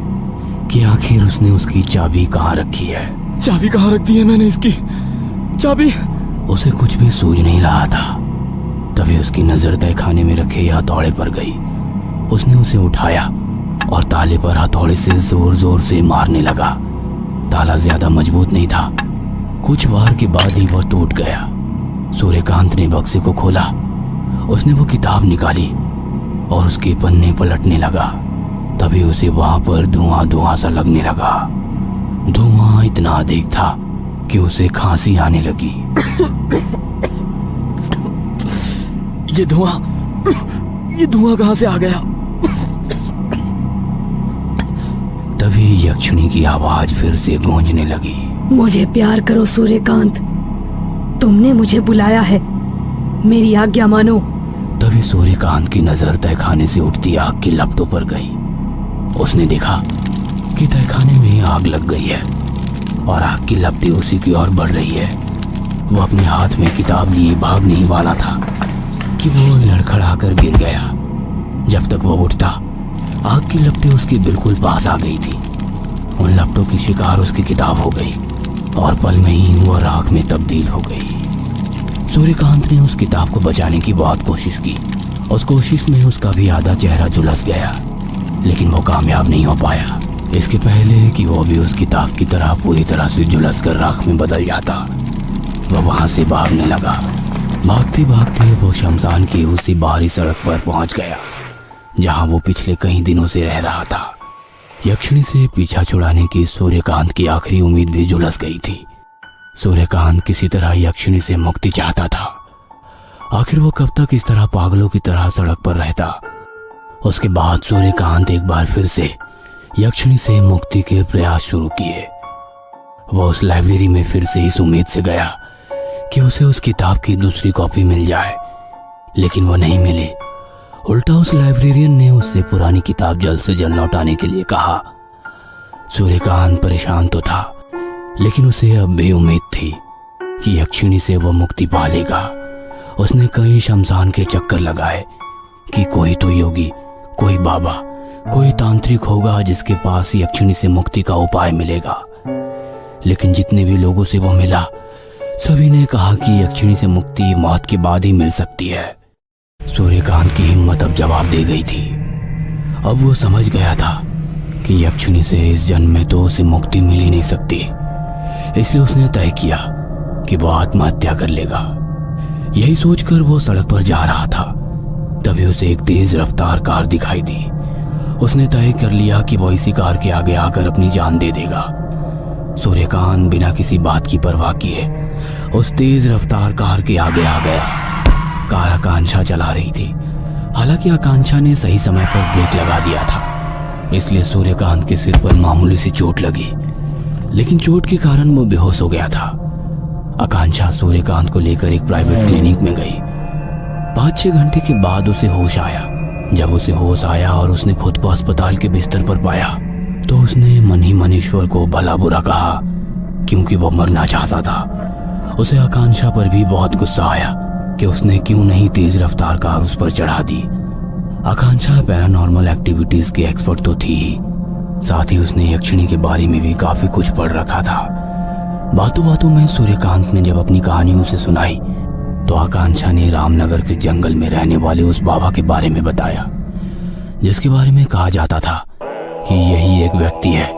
कि आखिर उसने उसकी चाबी कहाँ रखी है। चाबी कहाँ रख दी है मैंने इसकी? चाबी? उसे कुछ भी सूझ नहीं रहा था। तभी उसकी नजर तहखाने में रखे हथौड़े पर गई। उसने उसे उठाया और ताले पर हथौड़े से जोर जोर से मारने लगा। ताला ज्यादा मजबूत नहीं था। कुछ वार के बाद ही वह टूट गया। सूर्यकांत ने बक्से को खोला। उसने वो किताब निकाली और उसके पन्ने पलटने लगा। तभी उसे वहां पर धुआं धुआं सा लगने लगा। धुआं इतना अधिक था कि उसे खांसी आने लगी। ये धुआं कहां से आ गया? तभी यक्षिणी की आवाज फिर से गूंजने लगी। मुझे प्यार करो सूर्यकांत, तुमने मुझे बुलाया है, मेरी आज्ञा मानो। तभी सूर्यकांत की नजर तहखाने से उठती आग की लपटों पर गई। उसने देखा कि तहखाने में आग लग गई है और आग की लपटें उसी की ओर बढ़ रही है। वो अपने हाथ में किताब लिए भागने ही वाला था कि वो लड़खड़ाकर गिर गया। जब तक वो उठता, आग की लपटें उसके बिल्कुल पास आ गई थी। उन लपटों की शिकार उसकी किताब हो गई और पल में ही वो राख में तब्दील हो गई। सूर्यकांत ने उस किताब को बचाने की बहुत कोशिश की। उस कोशिश में उसका भी आधा चेहरा झुलस गया, लेकिन वो कामयाब नहीं हो पाया। इसके पहले कि वो भी उस किताब की तरह पूरी तरह से झुलस कर राख में बदल जाता, वह वहां से भागने लगा। भागते भागते वो शमशान की उसी बाहरी सड़क पर पहुंच गया जहां वो पिछले कई दिनों से रह रहा था। यक्षिणी से पीछा छुड़ाने की सूर्यकांत की आखिरी उम्मीद भी झुलस गई थी। सूर्यकांत किसी तरह यक्षिणी से मुक्ति चाहता था। आखिर वो कब तक इस तरह पागलों की तरह सड़क पर रहता। उसके बाद सूर्यकांत एक बार फिर से यक्षिणी से मुक्ति के प्रयास शुरू किए। वो उस लाइब्रेरी में फिर से इस उम्मीद से गया कि उसे उस किताब की दूसरी कॉपी मिल जाए, लेकिन वो नहीं मिली। उल्टा उस लाइब्रेरियन ने उससे पुरानी किताब जल्द से जल्द लौटाने के लिए कहा। सूर्यकांत परेशान तो था, लेकिन उसे अब भी उम्मीद थी कि यक्षिणी से वो मुक्ति पा लेगा। उसने कई शमशान के चक्कर लगाए कि कोई तो योगी, कोई बाबा, कोई तांत्रिक होगा जिसके पास यक्षिणी से मुक्ति का उपाय मिलेगा। लेकिन जितने भी लोगों से वो मिला, सभी ने कहा कि यक्षिणी से मुक्ति मौत के बाद ही मिल सकती है। सूर्यकांत की हिम्मत अब जवाब दे गई थी। अब वो समझ गया था कि यक्षिणी से इस जन्म में तो उसे मुक्ति मिल ही नहीं सकती। इसलिए उसने तय किया कि वो आत्महत्या कर लेगा। यही सोचकर वो सड़क पर जा रहा था, तभी उसे एक तेज रफ्तार कार दिखाई दी। उसने तय कर लिया कि वो इसी कार के आगे आकर अपनी जान दे देगा। सूर्यकांत बिना किसी बात की परवाह किए उस तेज रफ्तार कार के आगे आ गया। कार आकांक्षा चला रही थी। हालांकि आकांक्षा ने सही समय पर ब्रेक लगा दिया था, इसलिए सूर्यकांत के सिर पर मामूली सी चोट लगी, लेकिन चोट के कारण वो बेहोश हो गया था। आकांक्षा सूर्यकांत को लेकर एक प्राइवेट क्लिनिक में गई। 5-6 घंटे के बाद उसे होश आया। जब उसे होश आया और उसने खुद को अस्पताल के बिस्तर पर पाया, तो उसने मन ही मन ईश्वर को भला बुरा कहा, क्योंकि वो मरना चाहता था। उसे आकांक्षा पर भी बहुत गुस्सा आया कि उसने क्यों नहीं तेज रफ्तार कार उस पर चढ़ा दी। आकांक्षा पैरानॉर्मल एक्टिविटीज की एक्सपर्ट तो थी ही, साथ ही उसने यक्षिणी के बारे में भी काफी कुछ पढ़ रखा था। बातों बातों में सूर्यकांत ने जब अपनी कहानी उसे सुनाई, तो आकांक्षा ने रामनगर के जंगल में रहने वाले उस बाबा के बारे में बताया, जिसके बारे में कहा जाता था कि यही एक व्यक्ति है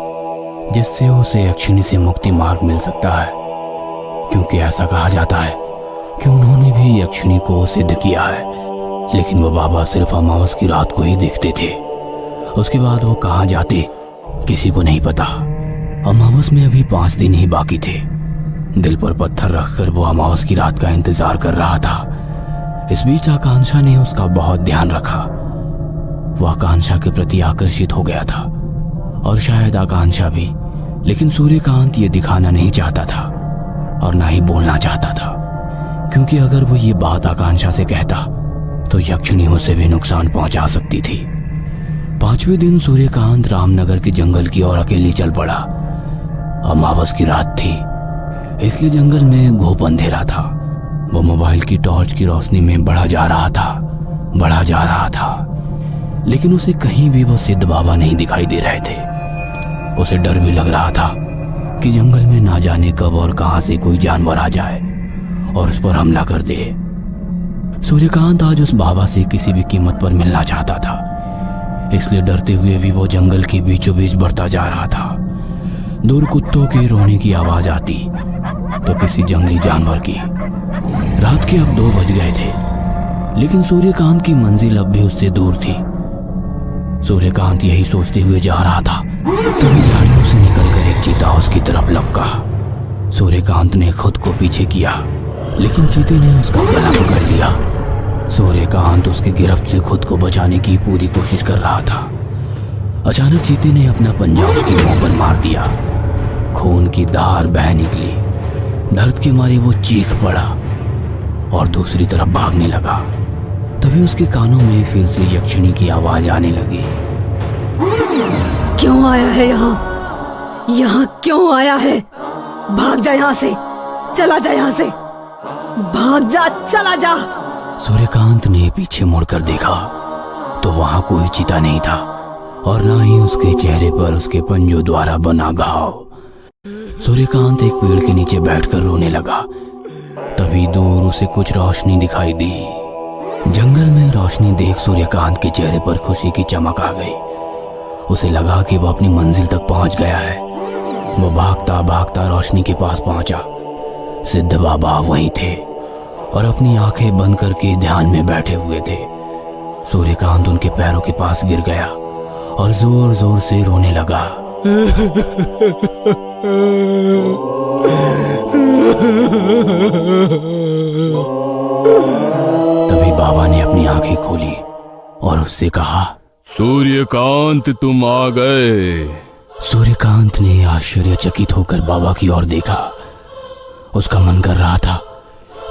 जिससे उसे यक्षिणी से मुक्ति मार्ग मिल सकता है, क्योंकि ऐसा कहा जाता है कि उन्होंने भी यक्षिणी को सिद्ध किया है। लेकिन वो बाबा सिर्फ अमावस की रात को ही देखते थे। उसके बाद वो कहाँ जाते किसी को नहीं पता। अमावस में अभी 5 दिन ही बाकी थे। दिल पर पत्थर रखकर वो अमावस की रात का इंतजार कर रहा था। इस बीच आकांक्षा ने उसका बहुत ध्यान रखा। वो आकांक्षा के प्रति आकर्षित हो गया था, और शायद आकांक्षा भी, लेकिन सूर्यकांत ये दिखाना नहीं चाहता था और ना ही बोलना चाहता था, क्योंकि अगर वो ये बात आकांक्षा से कहता तो यक्षिणी उसे भी नुकसान पहुंचा सकती थी। 5वें दिन सूर्यकांत रामनगर के जंगल की ओर अकेले चल पड़ा। अमावस की रात थी, इसलिए जंगल में घोप अंधेरा था। वो मोबाइल की टॉर्च की रोशनी में बढ़ा जा रहा था। लेकिन उसे कहीं भी वो सिद्ध बाबा नहीं दिखाई दे रहे थे। उसे डर भी लग रहा था कि जंगल में ना जाने कब और कहां से कोई जानवर आ जाए और उस पर हमला कर दे। सूर्यकांत आज उस बाबा से किसी भी कीमत पर मिलना चाहता था, इसलिए डरते हुए भी वो जंगल के बीचों बीच बढ़ता जा रहा था। दूर कुत्तों के रोने की आवाज आती तो किसी जंगली जानवर की। रात के अब 2 बज गए थे, लेकिन सूर्यकांत की मंजिल अब भी उससे दूर थी। सूर्यकांत यही सोचते हुए जा रहा था, तभी झाड़ियों से निकलकर एक चीता उसकी तरफ लपका। सूर्यकांत ने खुद को पीछे किया, लेकिन चीते ने उसका गला पकड़ लिया। सूर्यकांत उसकी गिरफ्त से खुद को बचाने की पूरी कोशिश कर रहा था। अचानक चीते ने अपना पंजा उसकी मुंह पर मार दिया। खून की धार बह निकली। दर्द के मारे वो चीख पड़ा और दूसरी तरफ भागने लगा। तभी उसके कानों में फिर से यक्षिणी की आवाज आने लगी। क्यों आया है यहाँ? यहाँ क्यों आया है? भाग जा यहाँ से, चला जा यहाँ से, भाग जा, चला जा। सूर्यकांत ने पीछे मुड़कर देखा तो वहां कोई चीता नहीं था और ना ही उसके चेहरे पर उसके पंजों द्वारा बना घाव। सूर्यकांत एक पेड़ के नीचे बैठकर रोने लगा। तभी दूर उसे कुछ रोशनी दिखाई दी। जंगल में रोशनी देख सूर्यकांत के चेहरे पर खुशी की चमक आ गई। उसे लगा कि वह अपनी मंजिल तक पहुंच गया है। वो भागता भागता रोशनी के पास पहुंचा। सिद्ध बाबा वहीं थे और अपनी आंखें बंद करके ध्यान में बैठे हुए थे। सूर्यकांत उनके पैरों के पास गिर गया और जोर जोर से रोने लगा। तभी बाबा ने अपनी आंखें खोली और उससे कहा, सूर्यकांत तुम आ गए। सूर्यकांत ने आश्चर्यचकित होकर बाबा की ओर देखा। उसका मन कर रहा था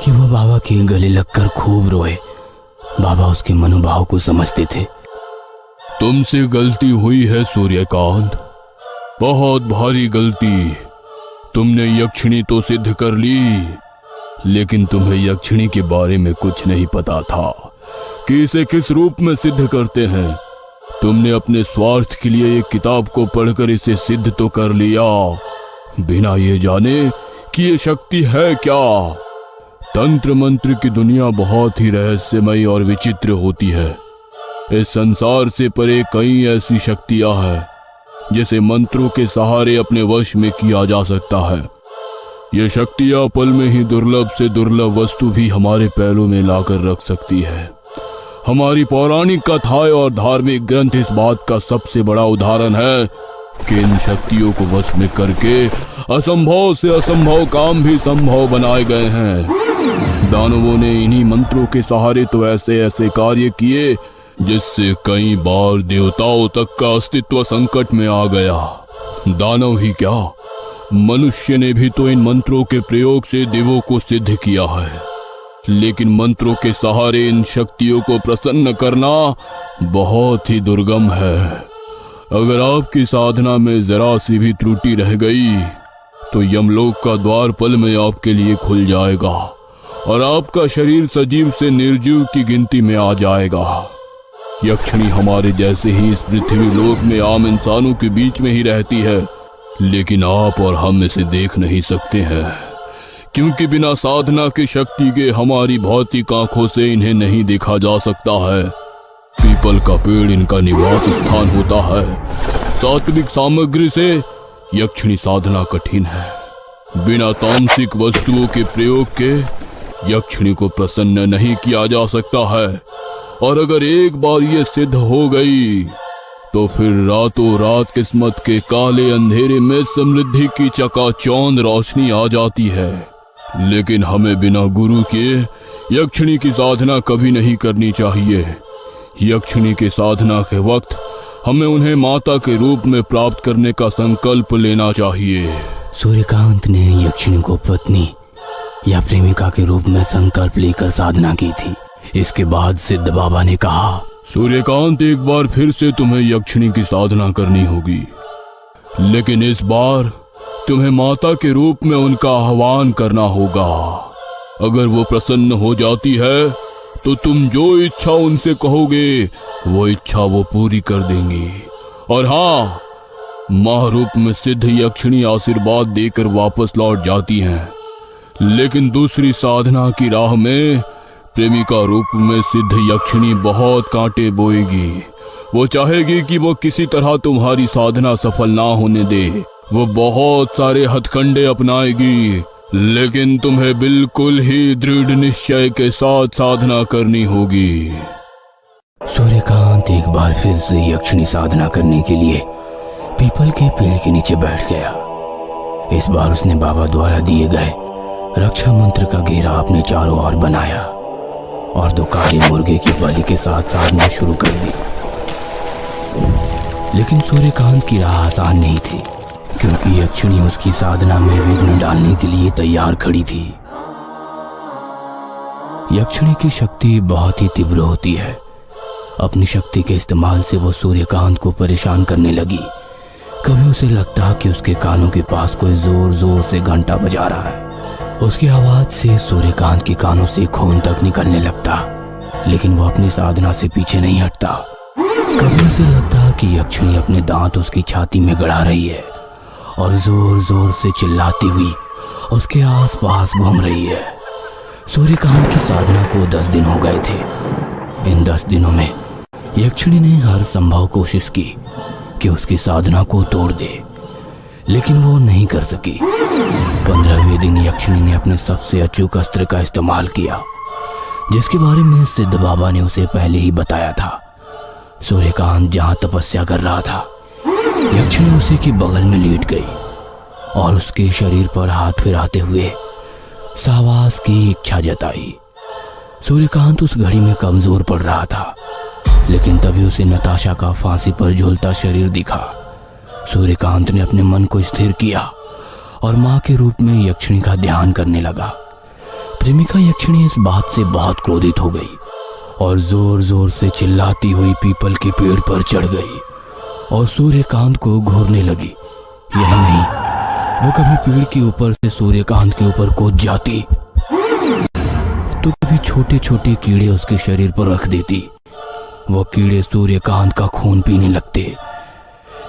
कि वो बाबा के गले लगकर खूब रोए। बाबा उसके मनोभाव को समझते थे। तुमसे गलती हुई है सूर्यकांत, बहुत भारी गलती। तुमने यक्षिणी तो सिद्ध कर ली, लेकिन तुम्हें यक्षिणी के बारे में कुछ नहीं पता था कि इसे किस रूप में सिद्ध करते हैं। तुमने अपने स्वार्थ के लिए एक किताब को पढ़कर इसे सिद्ध तो कर लिया, बिना ये जाने कि ये शक्ति है क्या। तंत्र मंत्र की दुनिया बहुत ही रहस्यमयी और विचित्र होती है। इस संसार से परे कई ऐसी शक्तियां हैं जिसे मंत्रों के सहारे अपने वश में किया जा सकता है। ये शक्तियां पल में ही दुर्लभ से दुर्लभ वस्तु भी हमारे पैरों में लाकर रख सकती है। हमारी पौराणिक कथाएं और धार्मिक ग्रंथ इस बात का सबसे बड़ा उदाहरण है कि इन शक्तियों को वश में करके असंभव से असंभव काम भी संभव बनाए गए हैं। दानवों ने इन्हीं मंत्रों के सहारे तो ऐसे ऐसे कार्य किए जिससे कई बार देवताओं तक का अस्तित्व संकट में आ गया। दानव ही क्या, मनुष्य ने भी तो इन मंत्रों के प्रयोग से देवों को सिद्ध किया है। लेकिन मंत्रों के सहारे इन शक्तियों को प्रसन्न करना बहुत ही दुर्गम है। अगर आपकी साधना में जरा सी भी त्रुटि रह गई तो यमलोक का द्वार पल में आपके लिए खुल जाएगा और आपका शरीर सजीव से निर्जीव की गिनती में आ जाएगा। यक्षिणी हमारे जैसे ही इस पृथ्वी लोक में आम इंसानों के बीच में ही रहती है, लेकिन आप और हम इसे देख नहीं सकते हैं, क्योंकि बिना साधना की शक्ति के हमारी भौतिक आंखों से इन्हें नहीं देखा जा सकता है। पीपल का पेड़ इनका निवास स्थान होता है। सात्विक सामग्री से यक्षिणी साधना कठिन है। बिना तामसिक वस्तुओं के प्रयोग के यक्षिणी को प्रसन्न नहीं किया जा सकता है, और अगर एक बार ये सिद्ध हो गई तो फिर रातों रात किस्मत के काले अंधेरे में समृद्धि की चकाचौंध रोशनी आ जाती है। लेकिन हमें बिना गुरु के यक्षिणी की साधना कभी नहीं करनी चाहिए। यक्षिणी की साधना के वक्त हमें उन्हें माता के रूप में प्राप्त करने का संकल्प लेना चाहिए। सूर्यकांत ने यक्षिणी को पत्नी या प्रेमिका के रूप में संकल्प लेकर साधना की थी। इसके बाद सिद्ध बाबा ने कहा, सूर्यकांत, एक बार फिर से तुम्हें यक्षिणी की साधना करनी होगी, लेकिन इस बार तुम्हें माता के रूप में उनका आह्वान करना होगा। अगर वो प्रसन्न हो जाती है तो तुम जो इच्छा उनसे कहोगे वो इच्छा वो पूरी कर देंगी। और हाँ, माँ रूप में सिद्ध यक्षिणी आशीर्वाद देकर वापस लौट जाती हैं, लेकिन दूसरी साधना की राह में प्रेमिका रूप में सिद्ध यक्षिणी बहुत कांटे बोएगी। वो चाहेगी कि वो किसी तरह तुम्हारी साधना सफल ना होने दे। वो बहुत सारे हथकंडे अपनाएगी, लेकिन तुम्हें बिल्कुल ही दृढ़ निश्चय के साथ साधना करनी होगी। सूर्यकांत एक बार फिर से यक्षिणी साधना करने के लिए पीपल के पेड़ के नीचे बैठ गया। इस बार उसने बाबा द्वारा दिए गए रक्षा मंत्र का घेरा अपने चारों ओर बनाया और 2 काले मुर्गे की बलि के साथ साधना शुरू कर दी। लेकिन सूर्यकांत की राह आसान नहीं थी, क्योंकि यक्षिणी उसकी साधना में विघ्न डालने के लिए तैयार खड़ी थी। यक्षिणी की शक्ति बहुत ही तीव्र होती है। अपनी शक्ति के इस्तेमाल से वो सूर्यकांत को परेशान करने लगी। कभी उसे लगता कि उसके कानों के पास कोई जोर जोर से घंटा बजा रहा है। उसकी आवाज से सूर्यकांत के कानों से खून तक निकलने लगता, लेकिन वो अपनी साधना से पीछे नहीं हटता। कभी उसे लगता कि यक्षिणी अपने दांत उसकी छाती में गड़ा रही है और जोर जोर से चिल्लाती हुई उसके आसपास घूम रही है। सूर्यकांत की साधना को 10 दिन हो गए थे। इन 10 दिनों में यक्षिणी ने हर संभव कोशिश की कि उसकी साधना को तोड़ दे, लेकिन वो नहीं कर सकी। 15वें दिन यक्षिणी ने अपने सबसे अचूक अस्त्र का इस्तेमाल किया, जिसके बारे में सिद्ध बाबा ने उसे पहले ही बताया था। सूर्यकांत जहां तपस्या कर रहा था, यक्षिणी उसी के बगल में लेट गई और उसके शरीर पर हाथ फिराते हुए सावास की इच्छा जताई। सूर्यकांत उस घड़ी में कमजोर पड़ रहा था, लेकिन तभी उसे नताशा का फांसी पर झूलता शरीर दिखा। सूर्यकांत ने अपने मन को स्थिर किया और मां के रूप में यक्षिणी का ध्यान करने लगा। प्रेमिका यक्षिणी इस बात से बहुत क्रोधित हो गई और जोर जोर से चिल्लाती हुई पीपल के पेड़ पर चढ़ गई और सूर्यकांत को घूरने लगी। यही नहीं, वो कभी पेड़ के ऊपर से सूर्यकांत के ऊपर कूद जाती तो कभी छोटे छोटे कीड़े उसके शरीर पर रख देती। वो कीड़े सूर्यकांत का खून पीने लगते।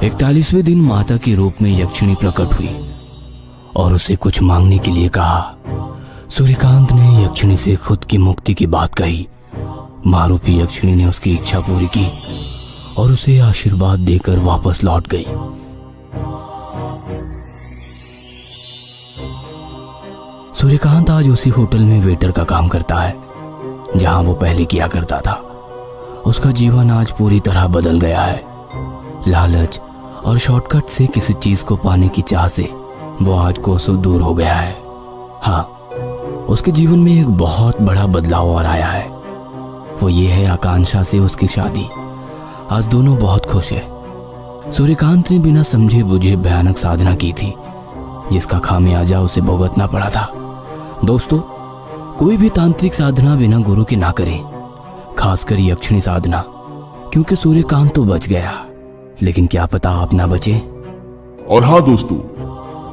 41वें दिन माता के रूप में यक्षिणी प्रकट हुई और उसे कुछ मांगने के लिए कहा। सूर्यकांत ने यक्षिणी से खुद की मुक्ति की बात कही। मां रूपी यक्षिणी ने उसकी इच्छा पूरी की और उसे आशीर्वाद देकर वापस लौट गई। सूर्यकांत आज उसी होटल में वेटर का काम करता है जहां वो पहले किया करता था। उसका जीवन आज पूरी तरह बदल गया है। लालच और शॉर्टकट से किसी चीज को पाने की चाह से वो आज कोसों दूर हो गया है। हाँ, उसके जीवन में एक बहुत बड़ा बदलाव और आया है। वो ये है आकांक्षा से उसकी शादी। आज दोनों बहुत खुश है। सूर्यकांत ने बिना समझे बुझे भयानक साधना की थी, जिसका खामियाजा उसे भुगतना पड़ा था। दोस्तों, कोई भी तांत्रिक साधना बिना गुरु के ना करें, खासकर यक्षिणी साधना, क्योंकि सूर्यकांत तो बच गया, लेकिन क्या पता आप ना बचे। और हाँ दोस्तों,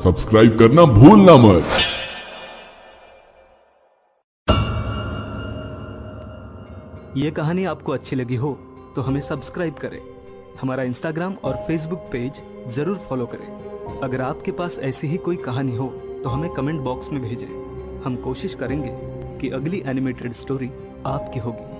सब्सक्राइब करना भूलना मत। ये कहानी आपको अच्छी लगी हो तो हमें सब्सक्राइब करें। हमारा इंस्टाग्राम और फेसबुक पेज जरूर फॉलो करें। अगर आपके पास ऐसी ही कोई कहानी हो तो हमें कमेंट बॉक्स में भेजें। हम कोशिश करेंगे कि अगली एनिमेटेड स्टोरी आपकी होगी।